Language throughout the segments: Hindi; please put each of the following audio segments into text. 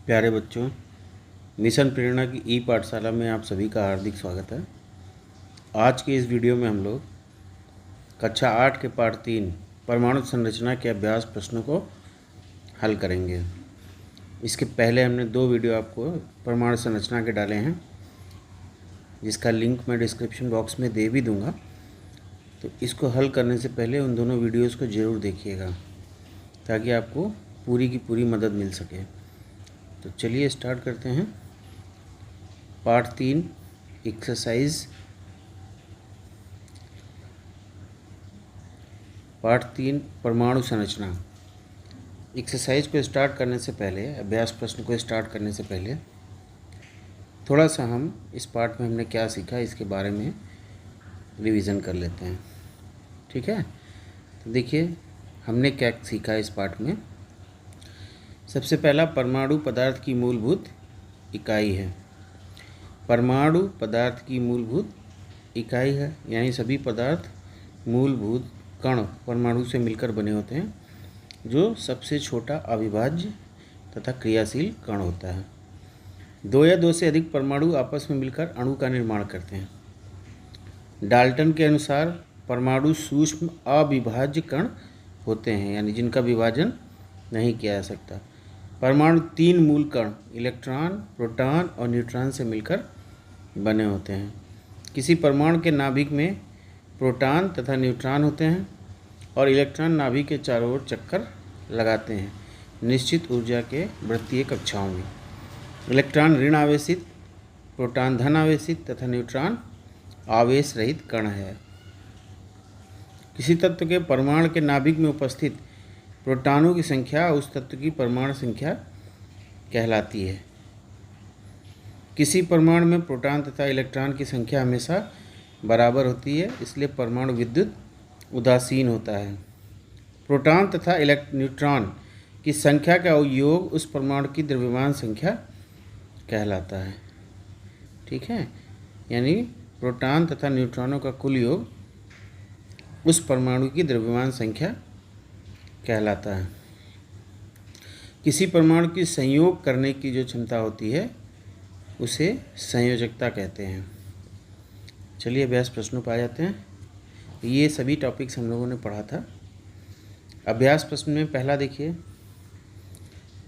प्यारे बच्चों, मिशन प्रेरणा की ई पाठशाला में आप सभी का हार्दिक स्वागत है। आज के इस वीडियो में हम लोग कक्षा 8 के पाठ 3 परमाणु संरचना के अभ्यास प्रश्नों को हल करेंगे। इसके पहले हमने 2 वीडियो आपको परमाणु संरचना के डाले हैं, जिसका लिंक मैं डिस्क्रिप्शन बॉक्स में दे भी दूंगा। तो इसको हल करने से पहले उन दोनों वीडियोज़ को ज़रूर देखिएगा, ताकि आपको पूरी की पूरी मदद मिल सके। तो चलिए स्टार्ट करते हैं। पार्ट 3 एक्सरसाइज पार्ट 3 परमाणु संरचना। एक्सरसाइज को स्टार्ट करने से पहले, अभ्यास प्रश्न को स्टार्ट करने से पहले थोड़ा सा हम इस पार्ट में हमने क्या सीखा इसके बारे में रिवीजन कर लेते हैं। ठीक है, तो देखिए हमने क्या सीखा इस पार्ट में। सबसे पहला, परमाणु पदार्थ की मूलभूत इकाई है। परमाणु पदार्थ की मूलभूत इकाई है, यानी सभी पदार्थ मूलभूत कण परमाणु से मिलकर बने होते हैं, जो सबसे छोटा अविभाज्य तथा क्रियाशील कण होता है। 2 या 2 से अधिक परमाणु आपस में मिलकर अणु का निर्माण करते हैं। डाल्टन के अनुसार परमाणु सूक्ष्म अविभाज्य कण होते हैं, यानी जिनका विभाजन नहीं किया जा सकता। परमाणु 3 मूल कण इलेक्ट्रॉन, प्रोटॉन और न्यूट्रॉन से मिलकर बने होते हैं। किसी परमाणु के नाभिक में प्रोटॉन तथा न्यूट्रॉन होते हैं और इलेक्ट्रॉन नाभिक के चारों ओर चक्कर लगाते हैं, निश्चित ऊर्जा के वृत्तीय कक्षाओं में। इलेक्ट्रॉन ऋण आवेशित, प्रोटॉन धन आवेशित तथा न्यूट्रॉन आवेश रहित कण है। किसी तत्व के परमाणु के नाभिक में उपस्थित प्रोटॉनों की संख्या उस तत्व की परमाणु संख्या कहलाती है। किसी परमाणु में प्रोटॉन तथा इलेक्ट्रॉन की संख्या हमेशा बराबर होती है, इसलिए परमाणु विद्युत उदासीन होता है। प्रोटॉन तथा न्यूट्रॉन की संख्या का योग उस परमाणु की द्रव्यमान संख्या कहलाता है। ठीक है, यानी प्रोटॉन तथा न्यूट्रॉनों का कुल योग उस परमाणु की द्रव्यमान संख्या कहलाता है। किसी परमाणु की संयोग करने की जो क्षमता होती है उसे संयोजकता कहते हैं। चलिए अभ्यास प्रश्नों पर आ जाते हैं। ये सभी टॉपिक्स हम लोगों ने पढ़ा था। अभ्यास प्रश्न में पहला देखिए,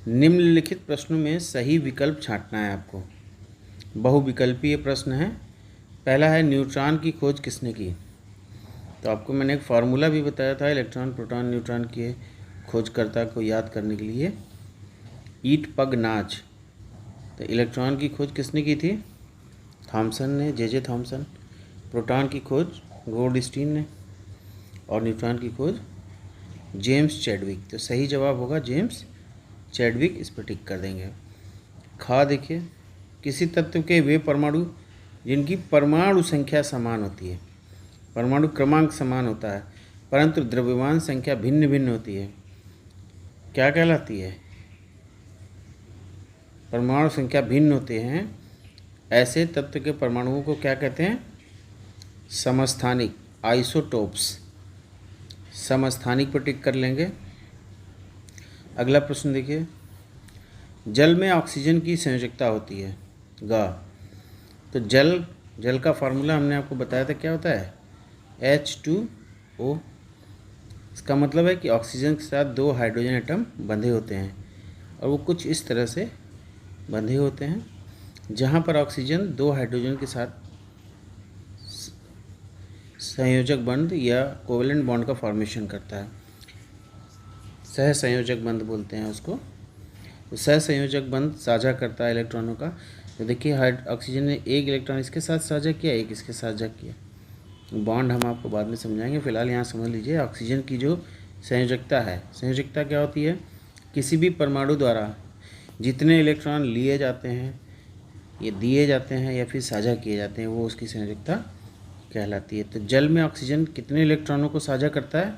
निम्नलिखित प्रश्नों में सही विकल्प छांटना है आपको। बहुविकल्पीय प्रश्न है। पहला है, न्यूट्रॉन की खोज किसने की? तो आपको मैंने एक फार्मूला भी बताया था इलेक्ट्रॉन, प्रोटॉन, न्यूट्रॉन के खोजकर्ता को याद करने के लिए, ईट पग नाच। तो इलेक्ट्रॉन की खोज किसने की थी? थॉमसन ने, जे थॉमसन। प्रोटॉन की खोज गोल्डस्टीन ने और न्यूट्रॉन की खोज जेम्स चैडविक। तो सही जवाब होगा जेम्स चैडविक। इस पर टिक कर देंगे। खा देखिए, किसी तत्व के वे परमाणु जिनकी परमाणु संख्या समान होती है, परमाणु क्रमांक समान होता है, परंतु द्रव्यमान संख्या भिन्न भिन्न होती है, क्या कहलाती है? परमाणु संख्या भिन्न होते हैं, ऐसे तत्व के परमाणुओं को क्या कहते हैं? समस्थानिक, आइसोटोप्स। समस्थानिक पर टिक कर लेंगे। अगला प्रश्न देखिए, जल में ऑक्सीजन की संयोजकता होती है। गा। तो जल का फार्मूला हमने आपको बताया था, क्या होता है? H2O। इसका मतलब है कि ऑक्सीजन के साथ 2 हाइड्रोजन एटम बंधे होते हैं, और वो कुछ इस तरह से बंधे होते हैं, जहाँ पर ऑक्सीजन 2 हाइड्रोजन के साथ संयोजक बंध या कोवेलेंट बॉन्ड का फॉर्मेशन करता है। सहसंयोजक बंध बोलते हैं उसको। तो सहसंयोजक बंध साझा करता है इलेक्ट्रॉनों का। तो देखिए, ऑक्सीजन ने एक इलेक्ट्रॉन इसके साथ साझा किया, एक इसके साथ साझा किया। बॉन्ड हम आपको बाद में समझाएंगे, फिलहाल यहाँ समझ लीजिए ऑक्सीजन की जो संयोजकता है। संयोजकता क्या होती है? किसी भी परमाणु द्वारा जितने इलेक्ट्रॉन लिए जाते हैं, ये दिए जाते हैं या फिर साझा किए जाते हैं, वो उसकी संयोजकता कहलाती है। तो जल में ऑक्सीजन कितने इलेक्ट्रॉनों को साझा करता है?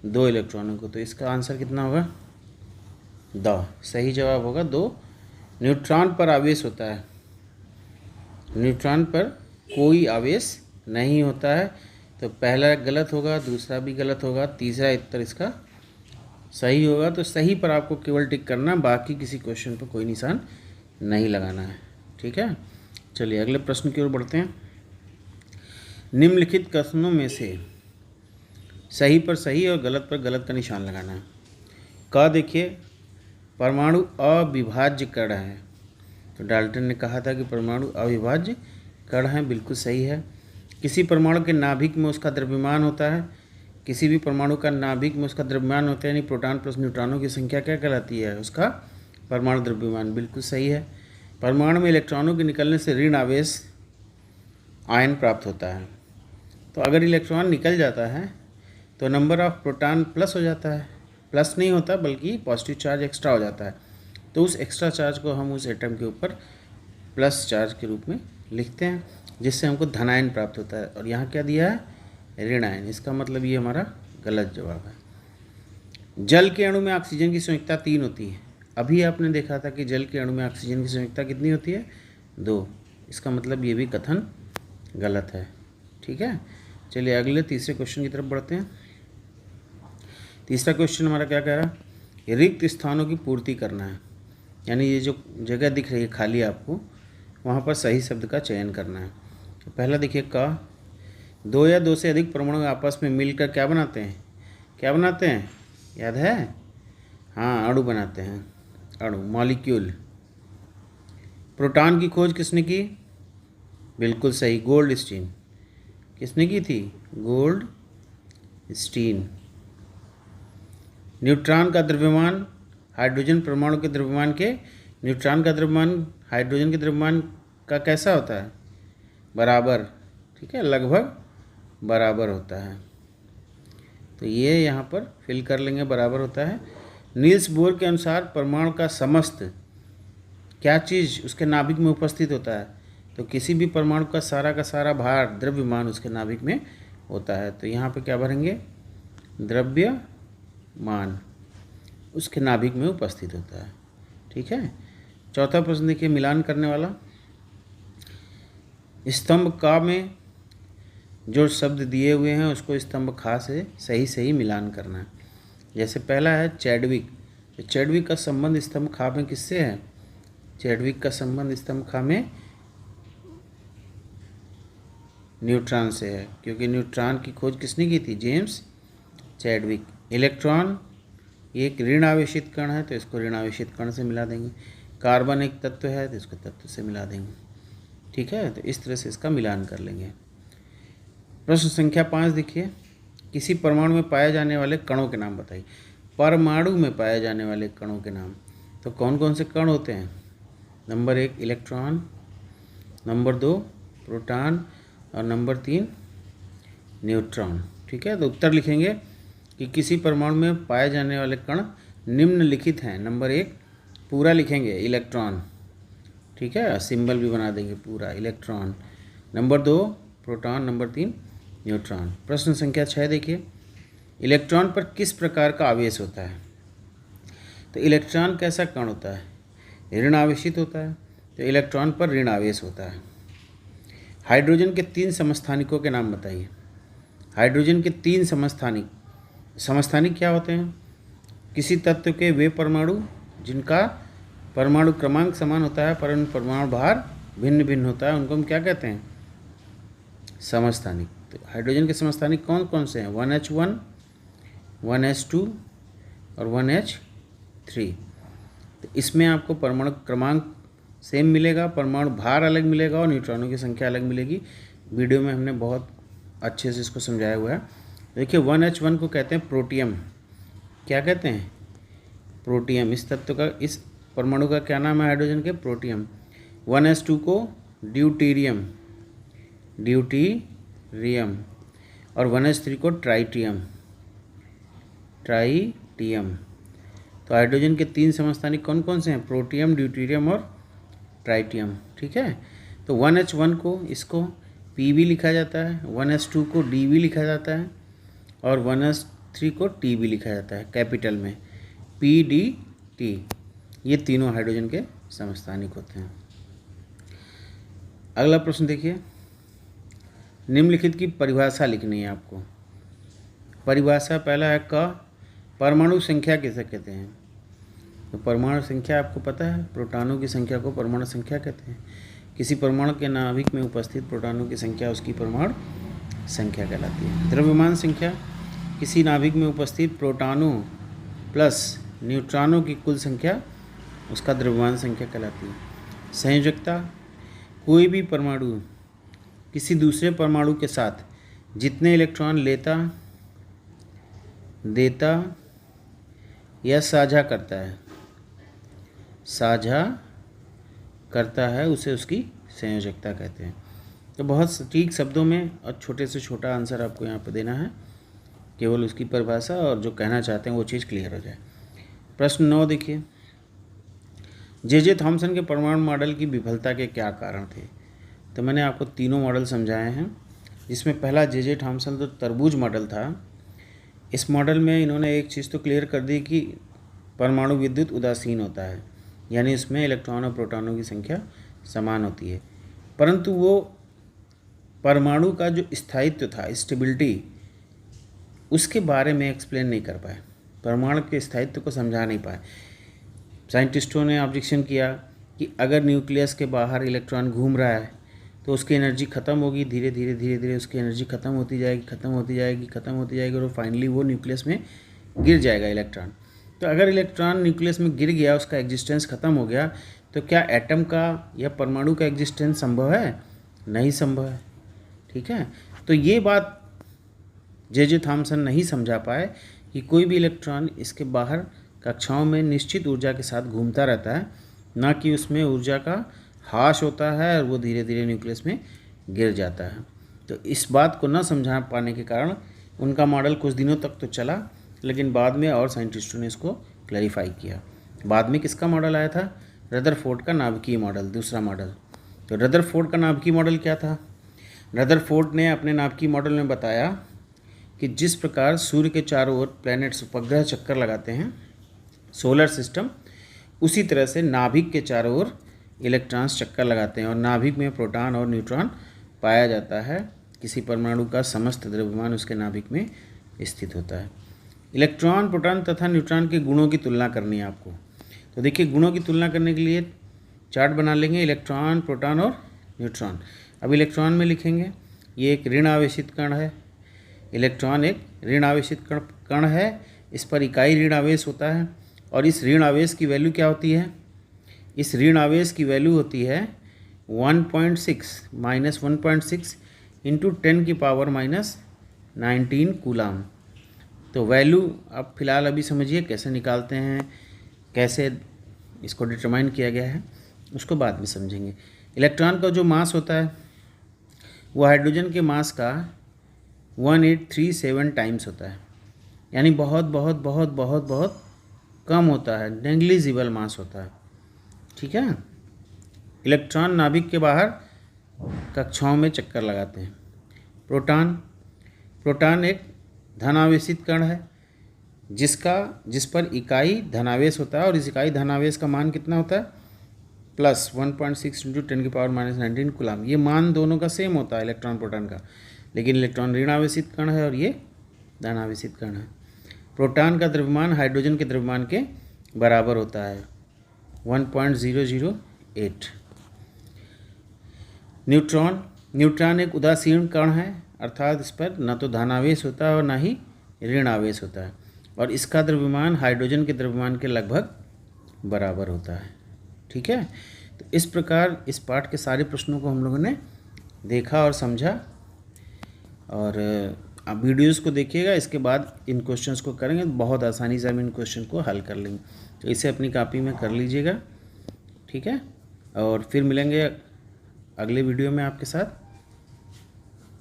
2 इलेक्ट्रॉनों को। तो इसका आंसर कितना होगा? 2। सही जवाब होगा 2। न्यूट्रॉन पर आवेश होता है। न्यूट्रॉन पर कोई आवेश नहीं होता है। तो पहला गलत होगा, दूसरा भी गलत होगा, तीसरा उत्तर इसका सही होगा तो सही पर आपको केवल टिक करना, बाकी किसी क्वेश्चन पर कोई निशान नहीं लगाना है। ठीक है, चलिए अगले प्रश्न की ओर बढ़ते हैं। निम्नलिखित कथनों में से सही पर सही और गलत पर गलत का निशान लगाना है। क देखिए, परमाणु अविभाज्य कण है, तो डाल्टन ने कहा था कि परमाणु अविभाज्य कण है, बिल्कुल सही है। किसी परमाणु के नाभिक में उसका द्रव्यमान होता है, किसी भी परमाणु का नाभिक में उसका द्रव्यमान होता है, यानी प्रोटॉन प्लस न्यूट्रॉनों की संख्या क्या कहलाती है, उसका परमाणु द्रव्यमान, बिल्कुल सही है। परमाणु में इलेक्ट्रॉनों के निकलने से ऋण आवेश आयन प्राप्त होता है, तो अगर इलेक्ट्रॉन निकल जाता है तो नंबर ऑफ प्रोटॉन प्लस हो जाता है, प्लस नहीं होता बल्कि पॉजिटिव चार्ज एक्स्ट्रा हो जाता है, तो उस एक्स्ट्रा चार्ज को हम उस एटम के ऊपर प्लस चार्ज के रूप में लिखते हैं, जिससे हमको धनायन प्राप्त होता है। और यहाँ क्या दिया है, ऋण आयन, इसका मतलब ये हमारा गलत जवाब है। जल के अणु में ऑक्सीजन की संयुक्ता 3 होती है, अभी आपने देखा था कि जल के अणु में ऑक्सीजन की संयुक्ता कितनी होती है, 2, इसका मतलब ये भी कथन गलत है। ठीक है, चलिए अगले तीसरे क्वेश्चन की तरफ बढ़ते हैं। तीसरा क्वेश्चन हमारा क्या कह रहा है, रिक्त स्थानों की पूर्ति करना है, यानी ये जो जगह दिख रही है खाली आपको, वहाँ पर सही शब्द का चयन करना है। तो पहला देखिए, का 2 या 2 से अधिक परमाणु आपस में मिलकर क्या बनाते हैं, क्या बनाते हैं, याद है, हाँ अणु बनाते हैं, अणु, मॉलिक्यूल। प्रोटॉन की खोज किसने की, बिल्कुल सही, गोल्डस्टीन। किसने की थी, गोल्डस्टीन। न्यूट्रॉन का द्रव्यमान हाइड्रोजन परमाणु के द्रव्यमान के, न्यूट्रॉन का द्रव्यमान हाइड्रोजन के द्रव्यमान का कैसा होता है, बराबर, ठीक है, लगभग बराबर होता है, तो ये यहाँ पर फिल कर लेंगे, बराबर होता है। नील्स बोर के अनुसार परमाणु का समस्त क्या चीज़ उसके नाभिक में उपस्थित होता है, तो किसी भी परमाणु का सारा भार द्रव्यमान उसके नाभिक में होता है, तो यहाँ पे क्या भरेंगे, द्रव्यमान उसके नाभिक में उपस्थित होता है। ठीक है, चौथा प्रश्न देखिए, मिलान करने वाला। स्तंभ का में जो शब्द दिए हुए हैं उसको स्तंभ खा से सही मिलान करना है। जैसे पहला है चैडविक, तो चैडविक का संबंध स्तंभ खा में किससे है, चैडविक का संबंध स्तंभ खा में न्यूट्रॉन से है, क्योंकि न्यूट्रॉन की खोज किसने की थी, जेम्स चैडविक। इलेक्ट्रॉन ये एक ऋण आवेशित कण है, तो इसको ऋण आवेशित कण से मिला देंगे। कार्बन एक तत्व है, तो इसको तत्व से मिला देंगे। ठीक है, तो इस तरह से इसका मिलान कर लेंगे। प्रश्न संख्या 5 देखिए, किसी परमाणु में पाए जाने वाले कणों के नाम बताइए। परमाणु में पाए जाने वाले कणों के नाम, तो कौन कौन से कण होते हैं, नंबर 1 इलेक्ट्रॉन, नंबर 2 प्रोटॉन और नंबर 3 न्यूट्रॉन। ठीक है, तो उत्तर लिखेंगे कि किसी परमाणु में पाए जाने वाले कण निम्नलिखित हैं। नंबर 1 पूरा लिखेंगे इलेक्ट्रॉन, ठीक है, सिंबल भी बना देंगे पूरा electron. Number 2 proton, number 3 neutron. प्रश्न संख्या 6 देखिए, इलेक्ट्रॉन पर किस प्रकार का आवेश होता है, तो इलेक्ट्रॉन कैसा कण होता है, ऋण आवेशित होता है, तो इलेक्ट्रॉन पर ऋण आवेश होता है। हाइड्रोजन के 3 समस्थानिकों के नाम बताइए। हाइड्रोजन के 3 समस्थानिक, समस्थानिक क्या होते हैं, किसी तत्व के वे परमाणु जिनका परमाणु क्रमांक समान होता है पर उन परमाणु भार भिन्न भिन्न होता है, उनको हम क्या कहते हैं, समस्थानिक। तो हाइड्रोजन के समस्थानिक कौन कौन से हैं, 1H1, 1H2 और 1H3। तो इसमें आपको परमाणु क्रमांक सेम मिलेगा, परमाणु भार अलग मिलेगा और न्यूट्रॉनों की संख्या अलग मिलेगी। वीडियो में हमने बहुत अच्छे से इसको समझाया हुआ है। देखिए 1H1 को कहते हैं प्रोटियम, क्या कहते हैं, प्रोटियम। इस तत्व का, इस परमाणु का क्या नाम है हाइड्रोजन के, प्रोटियम। 1H2 को ड्यूटीरियम, ड्यूटीरियम, और 1H3 को ट्राइटियम, ट्राइटियम। तो हाइड्रोजन के 3 समस्थानिक कौन कौन से हैं, प्रोटियम, ड्यूटीरियम और ट्राइटियम। ठीक है, तो 1H1 को इसको Pb लिखा जाता है, 1H2 को Db लिखा जाता है और 1H3 को Tb लिखा जाता है कैपिटल में, PDT। ये तीनों हाइड्रोजन के समस्थानिक होते हैं। अगला प्रश्न देखिए, निम्नलिखित की परिभाषा लिखनी है आपको। परिभाषा पहला है क, परमाणु संख्या किसे कहते हैं? तो परमाणु संख्या आपको पता है, प्रोटॉनों की संख्या को परमाणु संख्या कहते हैं। किसी परमाणु के नाभिक में उपस्थित प्रोटॉनों की संख्या उसकी परमाणु संख्या कहलाती है। द्रव्यमान संख्या किसी नाभिक में उपस्थित प्रोटॉनों प्लस न्यूट्रॉनों की कुल संख्या उसका द्रव्यमान संख्या कहलाती है। संयोजकता कोई भी परमाणु किसी दूसरे परमाणु के साथ जितने इलेक्ट्रॉन लेता, देता या साझा करता है उसे उसकी संयोजकता कहते हैं। तो बहुत सटीक शब्दों में और छोटे से छोटा आंसर आपको यहाँ पर देना है, केवल उसकी परिभाषा और जो कहना चाहते हैं वो चीज़ क्लियर हो जाए। प्रश्न 9 देखिए, जे थॉमसन के परमाणु मॉडल की विफलता के क्या कारण थे? तो मैंने आपको तीनों मॉडल समझाए हैं, जिसमें पहला जे थॉमसन तो तरबूज मॉडल था। इस मॉडल में इन्होंने एक चीज़ तो क्लियर कर दी कि परमाणु विद्युत उदासीन होता है, यानी इसमें इलेक्ट्रॉन और प्रोटॉनों की संख्या समान होती है, परंतु वो परमाणु का जो स्थायित्व था, स्टेबिलिटी, उसके बारे में एक्सप्लेन नहीं कर पाए, परमाणु के स्थायित्व को समझा नहीं पाए। साइंटिस्टों ने ऑब्जेक्शन किया कि अगर न्यूक्लियस के बाहर इलेक्ट्रॉन घूम रहा है तो उसकी एनर्जी ख़त्म होगी, धीरे धीरे उसकी एनर्जी ख़त्म होती जाएगी और फाइनली वो न्यूक्लियस में गिर जाएगा इलेक्ट्रॉन। तो अगर इलेक्ट्रॉन न्यूक्लियस में गिर गया, उसका एग्जिस्टेंस ख़त्म हो गया, तो क्या एटम का या परमाणु का एग्जिस्टेंस संभव है? नहीं संभव है। ठीक है, तो ये बात जे थॉमसन नहीं समझा पाए कि कोई भी इलेक्ट्रॉन इसके बाहर कक्षाओं में निश्चित ऊर्जा के साथ घूमता रहता है, ना कि उसमें ऊर्जा का ह्रास होता है और वो धीरे धीरे न्यूक्लियस में गिर जाता है। तो इस बात को न समझा पाने के कारण उनका मॉडल कुछ दिनों तक तो चला, लेकिन बाद में और साइंटिस्टों ने इसको क्लैरिफाई किया। बाद में किसका मॉडल आया था? रदरफोर्ड का नाभिकीय मॉडल, दूसरा मॉडल। तो रदरफोर्ड का नाभिकीय मॉडल क्या था? रदरफोर्ड ने अपने नाभिकीय मॉडल में बताया कि जिस प्रकार सूर्य के चारों ओर प्लैनेट्स उपग्रह चक्कर लगाते हैं, सोलर सिस्टम, उसी तरह से नाभिक के चारों ओर इलेक्ट्रॉन्स चक्कर लगाते हैं और नाभिक में प्रोटॉन और न्यूट्रॉन पाया जाता है। किसी परमाणु का समस्त द्रव्यमान उसके नाभिक में स्थित होता है। इलेक्ट्रॉन, प्रोटॉन तथा न्यूट्रॉन के गुणों की तुलना करनी है आपको। तो देखिए, गुणों की तुलना करने के लिए चार्ट बना लेंगे, इलेक्ट्रॉन, प्रोटॉन और न्यूट्रॉन। अब इलेक्ट्रॉन में लिखेंगे, ये एक ऋण आवेशित कण है। इलेक्ट्रॉन एक ऋण आवेशित कण है, इस पर इकाई ऋण आवेश होता है और इस ऋण आवेश की वैल्यू क्या होती है? इस ऋण आवेश की वैल्यू होती है 1.6 इंटू 10 की पावर -19 कूलाम। तो वैल्यू आप फिलहाल अभी समझिए कैसे निकालते हैं, कैसे इसको डिटरमाइन किया गया है, उसको बाद में समझेंगे। इलेक्ट्रॉन का जो मास होता है वो हाइड्रोजन के मास का 1837 टाइम्स होता है, यानी बहुत बहुत बहुत बहुत बहुत कम होता है, नेग्लिजिबल मास होता है। ठीक है, इलेक्ट्रॉन नाभिक के बाहर कक्षाओं में चक्कर लगाते हैं। प्रोटॉन एक धनावेशित कण है जिस पर इकाई धनावेश होता है और इस इकाई धनावेश का मान कितना होता है? +1.6 इंटू 10 की पावर -19 कूलाम। ये मान दोनों का सेम होता है, इलेक्ट्रॉन प्रोटॉन का, लेकिन इलेक्ट्रॉन ऋणावेशित कण है और ये धनावेशित कण है। प्रोटॉन का द्रव्यमान हाइड्रोजन के द्रव्यमान के बराबर होता है, 1.008। न्यूट्रॉन एक उदासीन कण है, अर्थात इस पर न तो धनावेश होता है और ना ही ऋण आवेश होता है, और इसका द्रव्यमान हाइड्रोजन के द्रव्यमान के लगभग बराबर होता है। ठीक है, तो इस प्रकार इस पाठ के सारे प्रश्नों को हम लोगों ने देखा और समझा, और आप वीडियोस को देखिएगा, इसके बाद इन क्वेश्चंस को करेंगे, बहुत आसानी से हम इन क्वेश्चन को हल कर लेंगे। तो इसे अपनी कॉपी में कर लीजिएगा। ठीक है, और फिर मिलेंगे अगले वीडियो में आपके साथ।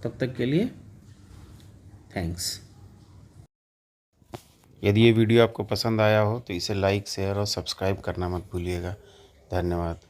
तब तक के लिए थैंक्स। यदि ये वीडियो आपको पसंद आया हो तो इसे लाइक, शेयर और सब्सक्राइब करना मत भूलिएगा। धन्यवाद।